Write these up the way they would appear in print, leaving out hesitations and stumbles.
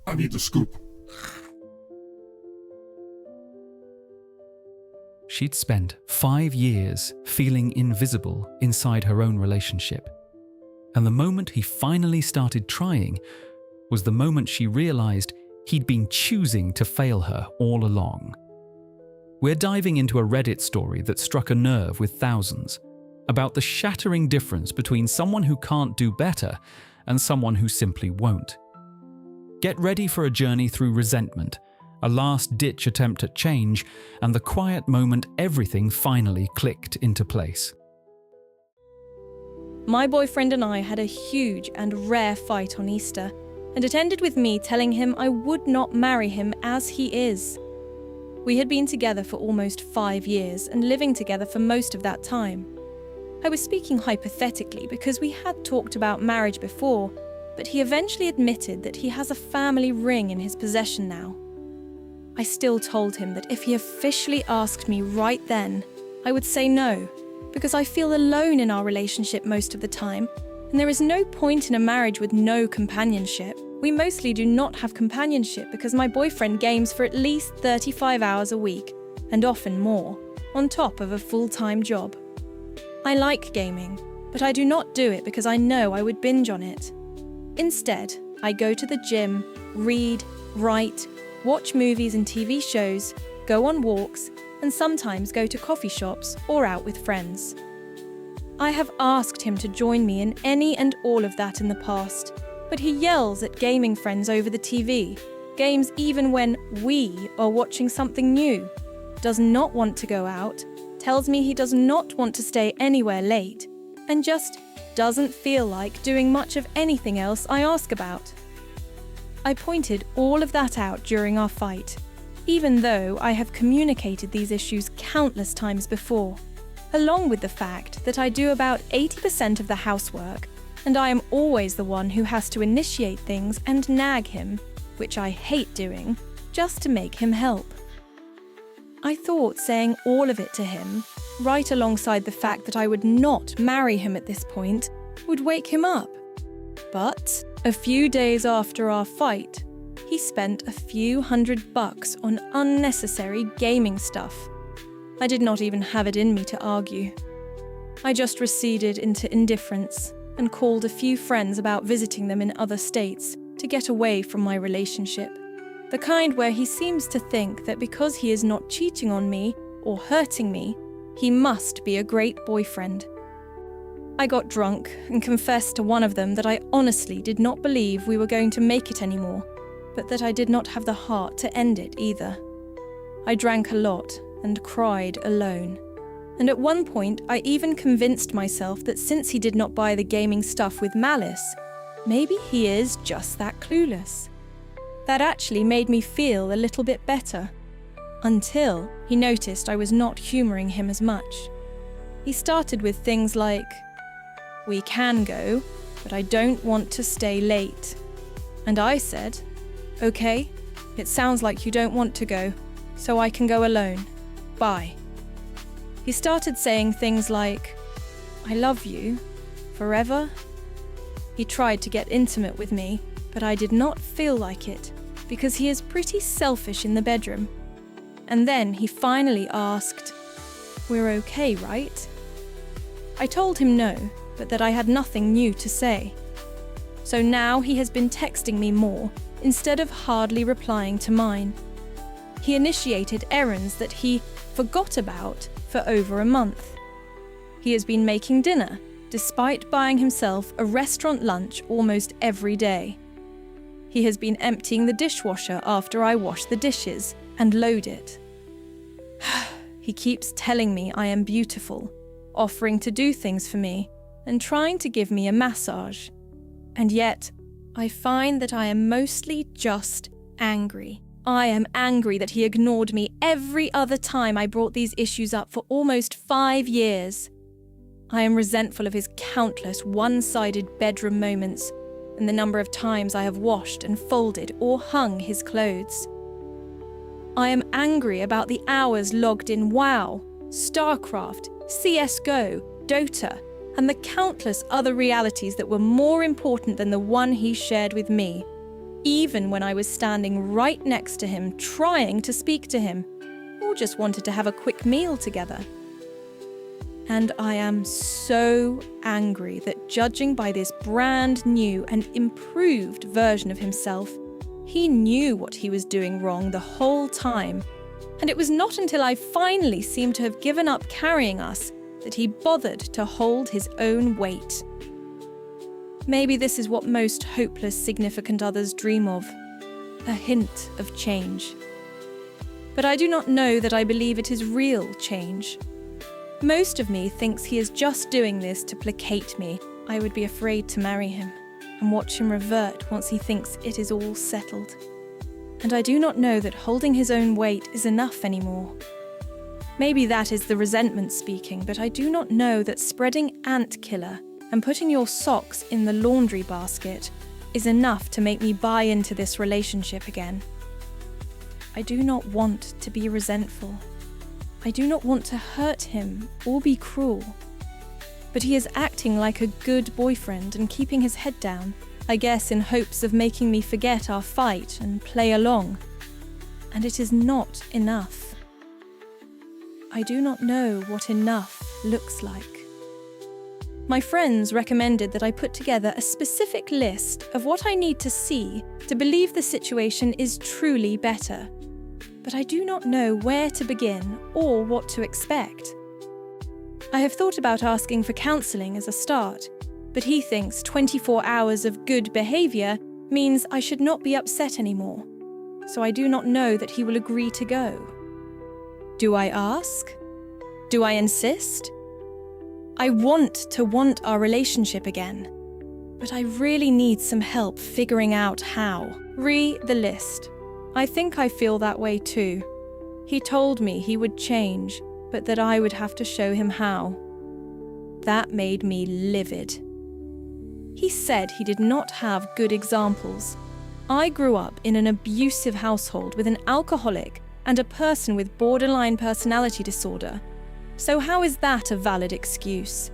I need the scoop. She'd spent 5 years feeling invisible inside her own relationship. And the moment he finally started trying was the moment she realized he'd been choosing to fail her all along. We're diving into a Reddit story that struck a nerve with thousands, about the shattering difference between someone who can't do better and someone who simply won't. Get ready for a journey through resentment, a last-ditch attempt at change, and the quiet moment everything finally clicked into place. My boyfriend and I had a huge and rare fight on Easter, and it ended with me telling him I would not marry him as he is. We had been together for almost 5 years and living together for most of that time. I was speaking hypothetically because we had talked about marriage before, but he eventually admitted that he has a family ring in his possession now. I still told him that if he officially asked me right then, I would say no, because I feel alone in our relationship most of the time, and there is no point in a marriage with no companionship. We mostly do not have companionship because my boyfriend games for at least 35 hours a week, and often more, on top of a full-time job. I like gaming, but I do not do it because I know I would binge on it. Instead, I go to the gym, read, write, watch movies and TV shows, go on walks, and sometimes go to coffee shops or out with friends. I have asked him to join me in any and all of that in the past, but he yells at gaming friends over the TV, games even when we are watching something new, does not want to go out, tells me he does not want to stay anywhere late, and just doesn't feel like doing much of anything else I ask about. I pointed all of that out during our fight, even though I have communicated these issues countless times before, along with the fact that I do about 80% of the housework, and I am always the one who has to initiate things and nag him, which I hate doing, just to make him help. I thought saying all of it to him, right alongside the fact that I would not marry him at this point, would wake him up. But a few days after our fight, he spent a few $100 on unnecessary gaming stuff. I did not even have it in me to argue. I just receded into indifference and called a few friends about visiting them in other states to get away from my relationship. The kind where he seems to think that because he is not cheating on me or hurting me, he must be a great boyfriend. I got drunk and confessed to one of them that I honestly did not believe we were going to make it anymore, but that I did not have the heart to end it either. I drank a lot and cried alone. And at one point, I even convinced myself that since he did not buy the gaming stuff with malice, maybe he is just that clueless. That actually made me feel a little bit better, until he noticed I was not humouring him as much. He started with things like, "We can go, but I don't want to stay late." And I said, "Okay, it sounds like you don't want to go, so I can go alone. Bye." He started saying things like, "I love you, forever." He tried to get intimate with me, but I did not feel like it, because he is pretty selfish in the bedroom. And then he finally asked, "We're okay, right?" I told him no, but that I had nothing new to say. So now he has been texting me more, instead of hardly replying to mine. He initiated errands that he forgot about for over a month. He has been making dinner, despite buying himself a restaurant lunch almost every day. He has been emptying the dishwasher after I wash the dishes and load it. He keeps telling me I am beautiful, offering to do things for me, and trying to give me a massage. And yet, I find that I am mostly just angry. I am angry that he ignored me every other time I brought these issues up for almost 5 years. I am resentful of his countless one-sided bedroom moments and the number of times I have washed and folded or hung his clothes. I am angry about the hours logged in WoW, StarCraft, CSGO, Dota, and the countless other realities that were more important than the one he shared with me, even when I was standing right next to him, trying to speak to him, or just wanted to have a quick meal together. And I am so angry that, judging by this brand new and improved version of himself, he knew what he was doing wrong the whole time. And it was not until I finally seemed to have given up carrying us that he bothered to hold his own weight. Maybe this is what most hopeless significant others dream of, a hint of change. But I do not know that I believe it is real change. Most of me thinks he is just doing this to placate me. I would be afraid to marry him and watch him revert once he thinks it is all settled. And I do not know that holding his own weight is enough anymore. Maybe that is the resentment speaking, but I do not know that spreading ant killer and putting your socks in the laundry basket is enough to make me buy into this relationship again. I do not want to be resentful. I do not want to hurt him or be cruel. But he is acting like a good boyfriend and keeping his head down, I guess in hopes of making me forget our fight and play along. And it is not enough. I do not know what enough looks like. My friends recommended that I put together a specific list of what I need to see to believe the situation is truly better. But I do not know where to begin or what to expect. I have thought about asking for counselling as a start, but he thinks 24 hours of good behaviour means I should not be upset anymore, so I do not know that he will agree to go. Do I ask? Do I insist? I want our relationship again, but I really need some help figuring out how. Read the list. I think I feel that way too. He told me he would change, but that I would have to show him how. That made me livid. He said he did not have good examples. I grew up in an abusive household with an alcoholic and a person with borderline personality disorder. So how is that a valid excuse?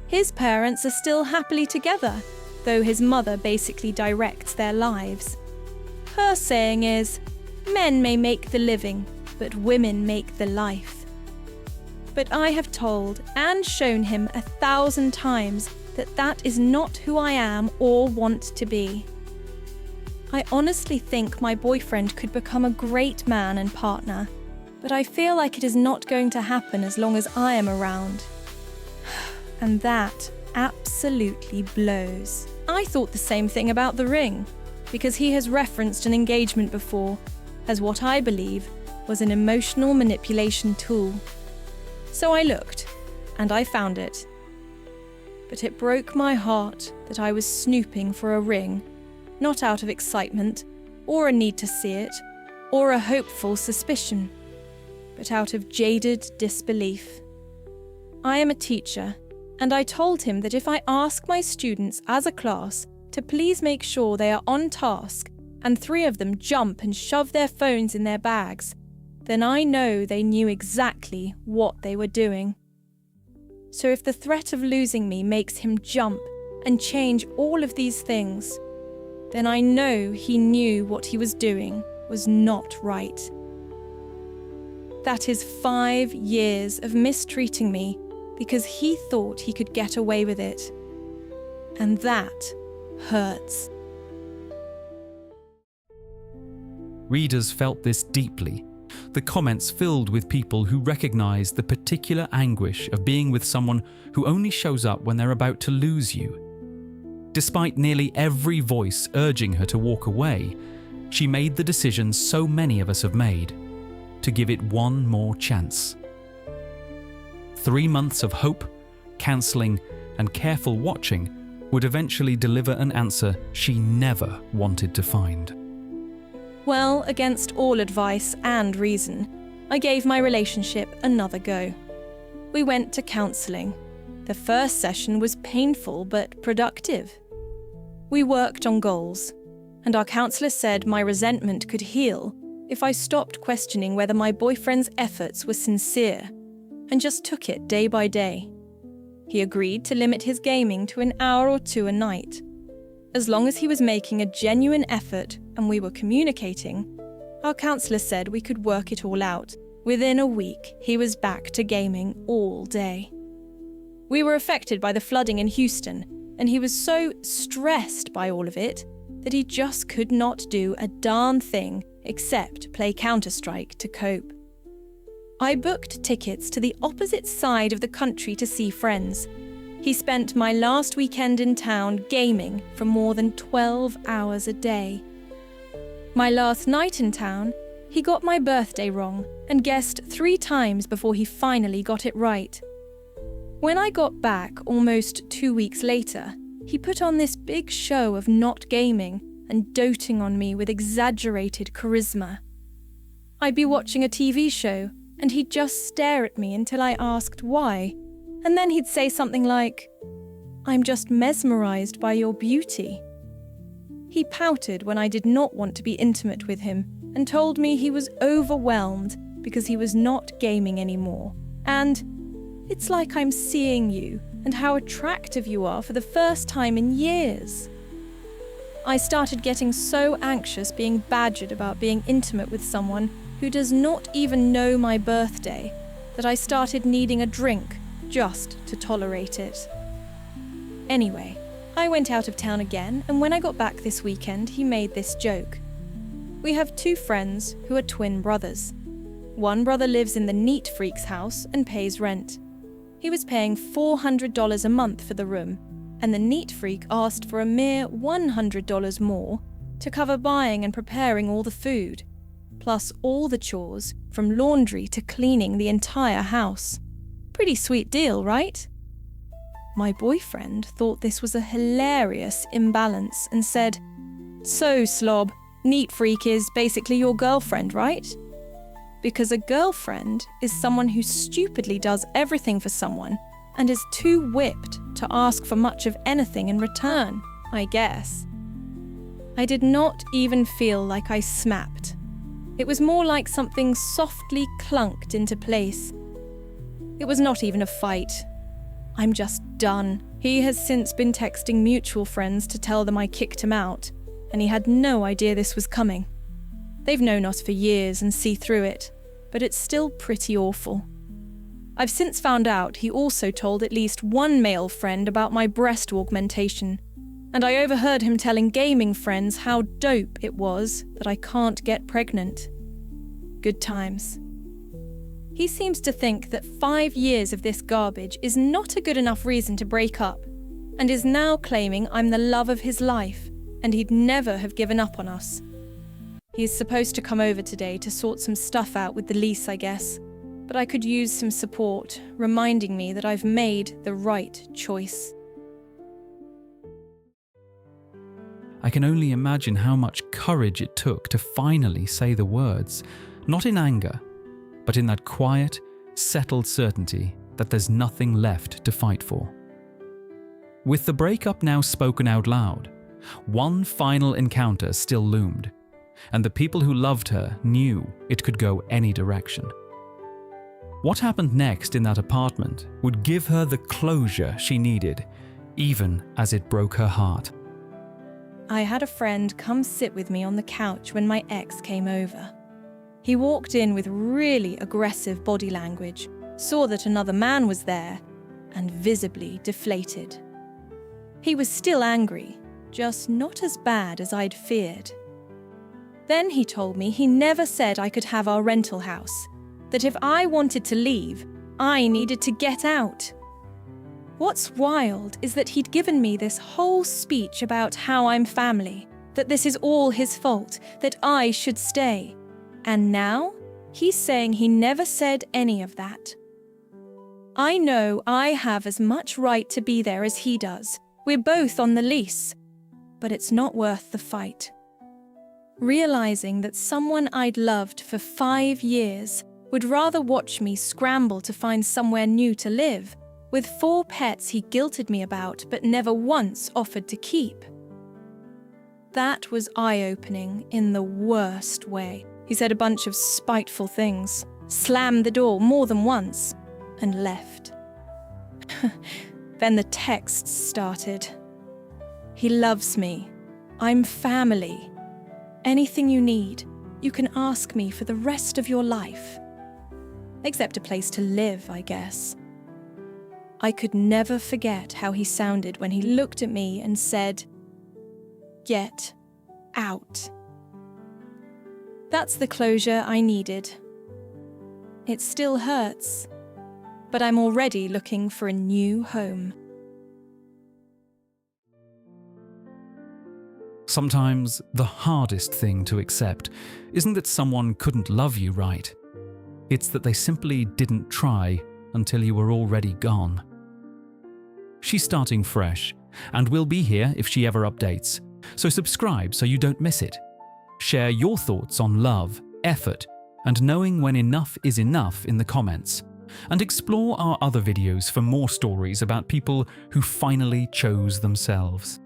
His parents are still happily together, though his mother basically directs their lives. Her saying is, men may make the living, but women make the life. But I have told and shown him 1,000 times that that is not who I am or want to be. I honestly think my boyfriend could become a great man and partner, but I feel like it is not going to happen as long as I am around. And that absolutely blows. I thought the same thing about the ring, because he has referenced an engagement before as what I believe was an emotional manipulation tool. So I looked, and I found it. But it broke my heart that I was snooping for a ring, not out of excitement, or a need to see it, or a hopeful suspicion, but out of jaded disbelief. I am a teacher, and I told him that if I ask my students as a class to please make sure they are on task, and 3 of them jump and shove their phones in their bags, then I know they knew exactly what they were doing. So if the threat of losing me makes him jump and change all of these things, then I know he knew what he was doing was not right. That is 5 years of mistreating me because he thought he could get away with it. And that hurts. Readers felt this deeply. The comments filled with people who recognise the particular anguish of being with someone who only shows up when they're about to lose you. Despite nearly every voice urging her to walk away, she made the decision so many of us have made, to give it one more chance. 3 months of hope, counselling, and careful watching would eventually deliver an answer she never wanted to find. Well, against all advice and reason, I gave my relationship another go. We went to counselling. The first session was painful but productive. We worked on goals, and our counsellor said my resentment could heal if I stopped questioning whether my boyfriend's efforts were sincere and just took it day by day. He agreed to limit his gaming to an hour or 2 a night. As long as he was making a genuine effort and we were communicating, our counsellor said we could work it all out. Within a week, he was back to gaming all day. We were affected by the flooding in Houston, and he was so stressed by all of it that he just could not do a darn thing except play Counter-Strike to cope. I booked tickets to the opposite side of the country to see friends. He spent my last weekend in town gaming for more than 12 hours a day. My last night in town, he got my birthday wrong and guessed 3 times before he finally got it right. When I got back almost 2 weeks later, he put on this big show of not gaming and doting on me with exaggerated charisma. I'd be watching a TV show and he'd just stare at me until I asked why, and then he'd say something like, "I'm just mesmerized by your beauty." He pouted when I did not want to be intimate with him and told me he was overwhelmed because he was not gaming anymore, and "It's like I'm seeing you and how attractive you are for the first time in years." I started getting so anxious being badgered about being intimate with someone who does not even know my birthday that I started needing a drink just to tolerate it. Anyway, I went out of town again, and when I got back this weekend, he made this joke. We have 2 friends who are twin brothers. One brother lives in the neat freak's house and pays rent. He was paying $400 a month for the room, and the neat freak asked for a mere $100 more to cover buying and preparing all the food, plus all the chores from laundry to cleaning the entire house. Pretty sweet deal, right? My boyfriend thought this was a hilarious imbalance and said, "So, slob, neat freak is basically your girlfriend, right?" Because a girlfriend is someone who stupidly does everything for someone and is too whipped to ask for much of anything in return, I guess. I did not even feel like I snapped. It was more like something softly clunked into place. It was not even a fight. I'm just done. He has since been texting mutual friends to tell them I kicked him out, and he had no idea this was coming. They've known us for years and see through it, but it's still pretty awful. I've since found out he also told at least one male friend about my breast augmentation, and I overheard him telling gaming friends how dope it was that I can't get pregnant. Good times. He seems to think that 5 years of this garbage is not a good enough reason to break up, and is now claiming I'm the love of his life, and he'd never have given up on us. He's supposed to come over today to sort some stuff out with the lease, I guess, but I could use some support, reminding me that I've made the right choice. I can only imagine how much courage it took to finally say the words, not in anger, but in that quiet, settled certainty that there's nothing left to fight for. With the breakup now spoken out loud, one final encounter still loomed, and the people who loved her knew it could go any direction. What happened next in that apartment would give her the closure she needed, even as it broke her heart. I had a friend come sit with me on the couch when my ex came over. He walked in with really aggressive body language, saw that another man was there, and visibly deflated. He was still angry, just not as bad as I'd feared. Then he told me he never said I could have our rental house, that if I wanted to leave, I needed to get out. What's wild is that he'd given me this whole speech about how I'm family, that this is all his fault, that I should stay. And now, he's saying he never said any of that. I know I have as much right to be there as he does. We're both on the lease. But it's not worth the fight. Realizing that someone I'd loved for 5 years would rather watch me scramble to find somewhere new to live, with 4 pets he guilted me about but never once offered to keep. That was eye-opening in the worst way. He said a bunch of spiteful things, slammed the door more than once, and left. Then the texts started. He loves me. I'm family. Anything you need, you can ask me for the rest of your life. Except a place to live, I guess. I could never forget how he sounded when he looked at me and said, "Get out." That's the closure I needed. It still hurts, but I'm already looking for a new home. Sometimes the hardest thing to accept isn't that someone couldn't love you right. It's that they simply didn't try until you were already gone. She's starting fresh, and will be here if she ever updates. So subscribe so you don't miss it. Share your thoughts on love, effort, and knowing when enough is enough in the comments. And explore our other videos for more stories about people who finally chose themselves.